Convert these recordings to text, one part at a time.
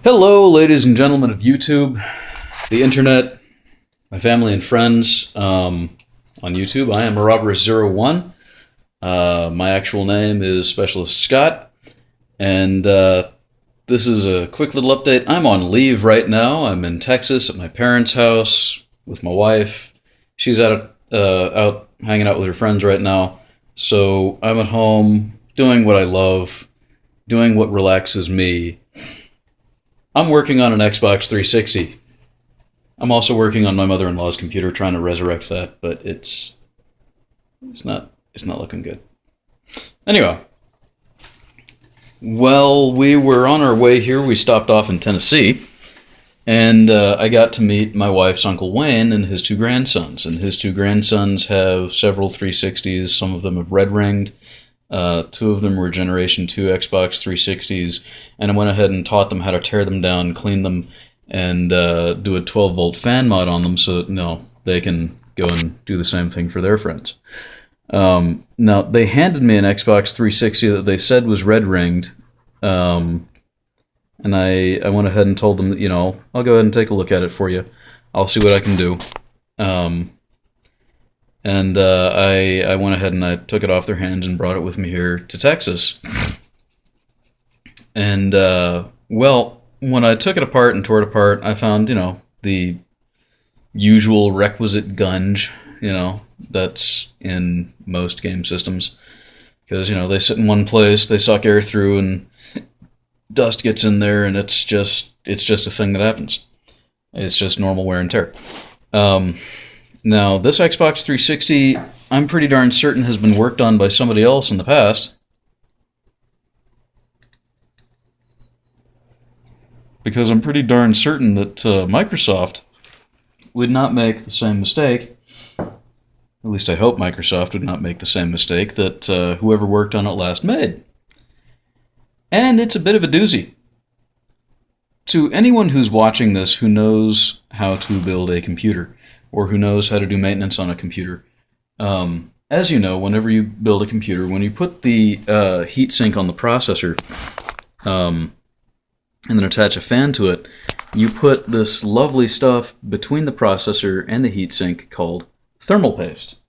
Hello, ladies and gentlemen of YouTube, the internet, my family and friends on YouTube. I am Robber01. My actual name is Specialist Scott, and this is a quick little update. I'm on leave right now. I'm in Texas at my parents' house with my wife. She's out hanging out with her friends right now, so I'm at home doing what I love, doing what relaxes me. I'm working on an Xbox 360. I'm also working on my mother-in-law's computer, trying to resurrect that, but it's not looking good. Anyway, well, we were on our way here. We stopped off in Tennessee, and I got to meet my wife's Uncle Wayne and his two grandsons. And his two grandsons have several 360s. Some of them have red-ringed. Two of them were Generation 2 Xbox 360s, and I went ahead and taught them how to tear them down, clean them, and do a 12-volt fan mod on them so that, they can go and do the same thing for their friends. Now, they handed me an Xbox 360 that they said was red-ringed, and I went ahead and told them that, I'll go ahead and take a look at it for you. I'll see what I can do. And I went ahead and I took it off their hands and brought it with me here to Texas. And, well, when I took it apart and tore it apart, I found, the usual requisite gunge, that's in most game systems. Because, they sit in one place, they suck air through, and dust gets in there, and it's just a thing that happens. It's just normal wear and tear. Now, this Xbox 360, I'm pretty darn certain has been worked on by somebody else in the past. Because I'm pretty darn certain that Microsoft would not make the same mistake. At least I hope Microsoft would not make the same mistake that whoever worked on it last made. And it's a bit of a doozy. To anyone who's watching this who knows how to build a computer, or who knows how to do maintenance on a computer. As you know, whenever you build a computer, when you put the heatsink on the processor and then attach a fan to it, you put this lovely stuff between the processor and the heatsink called thermal paste.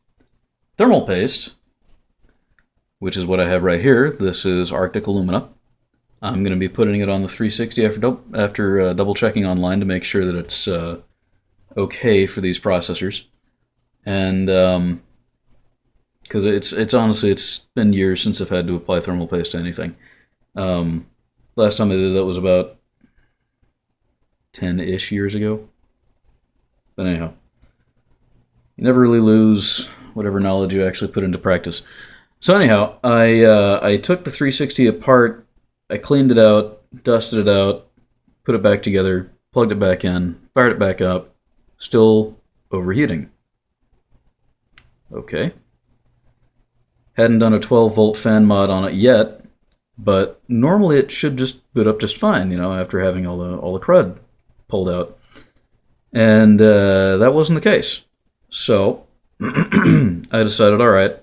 Thermal paste, which is what I have right here, this is Arctic Alumina. I'm going to be putting it on the 360 after double checking online to make sure that it's okay for these processors, and because it's honestly, it's been years since I've had to apply thermal paste to anything. Last time I did that was about 10-ish years ago. But anyhow, you never really lose whatever knowledge you actually put into practice. So anyhow, I took the 360 apart, I cleaned it out, dusted it out, put it back together, plugged it back in, fired it back up. Still overheating. Okay. Hadn't done a 12-volt fan mod on it yet, but normally it should just boot up just fine, after having all the crud pulled out. And that wasn't the case. So I decided, all right,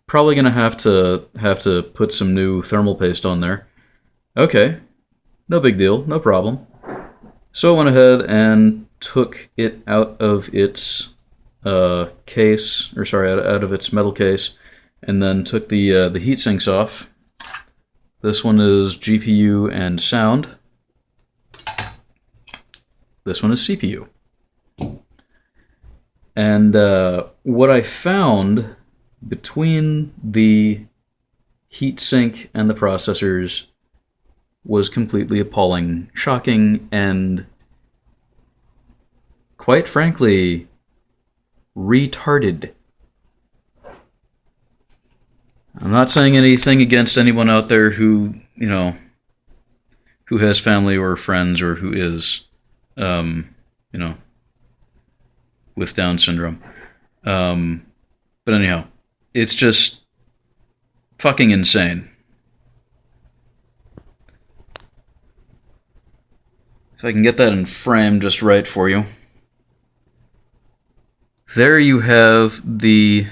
probably gonna have to put some new thermal paste on there. Okay, no big deal, no problem. So I went ahead and took it out of its case, or sorry, out of its metal case, and then took the heat sinks off. This one is GPU and sound. This one is CPU. And what I found between the heatsink and the processors was completely appalling, shocking, and quite frankly, retarded. I'm not saying anything against anyone out there who, who has family or friends or who is, with Down syndrome. But anyhow, it's just fucking insane. If I can get that in frame just right for you. There you have the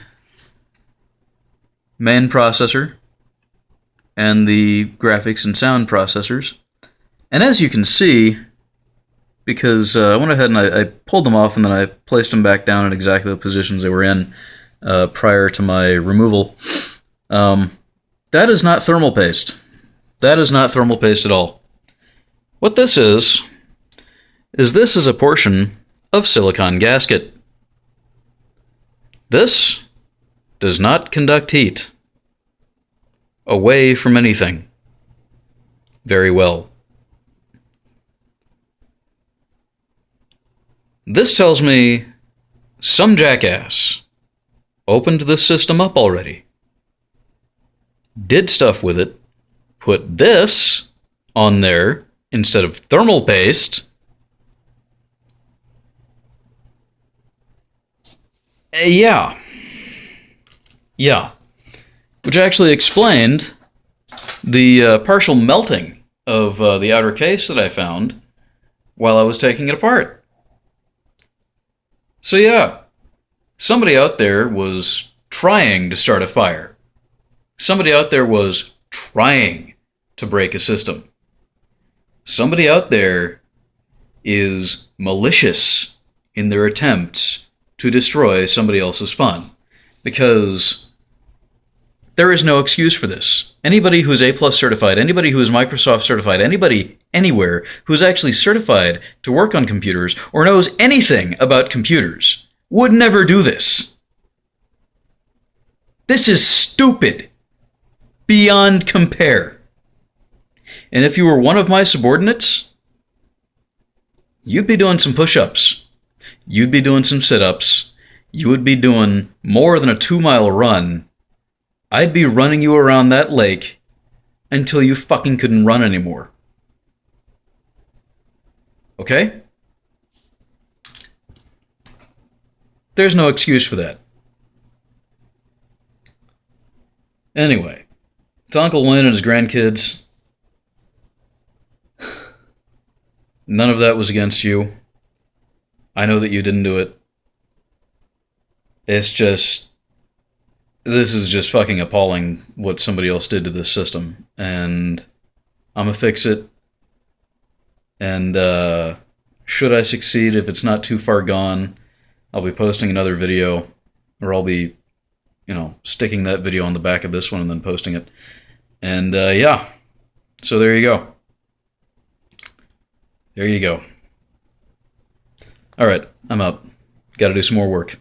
main processor and the graphics and sound processors. And as you can see, because I went ahead and I pulled them off and then I placed them back down in exactly the positions they were in prior to my removal. That is not thermal paste. That is not thermal paste at all. What this is this is a portion of silicon gasket. This does not conduct heat away from anything very well. This tells me some jackass opened this system up already, did stuff with it, put this on there instead of thermal paste. Yeah. Which actually explained the partial melting of the outer case that I found while I was taking it apart. So yeah, somebody out there was trying to start a fire. Somebody out there was trying to break a system. Somebody out there is malicious in their attempts to destroy somebody else's fun. Because there is no excuse for this. Anybody who's A+ certified, anybody who is Microsoft certified, anybody anywhere who's actually certified to work on computers or knows anything about computers would never do this. This is stupid. Beyond compare. And if you were one of my subordinates, you'd be doing some push-ups. You'd be doing some sit-ups. You would be doing more than a 2-mile run. I'd be running you around that lake until you fucking couldn't run anymore. Okay? There's no excuse for that. Anyway, to Uncle Wayne and his grandkids, none of that was against you. I know that you didn't do it. It's just, this is just fucking appalling what somebody else did to this system. And I'm gonna fix it. And should I succeed, if it's not too far gone, I'll be posting another video, or I'll be, sticking that video on the back of this one and then posting it. And yeah, so there you go. There you go. All right, I'm out. Got to do some more work.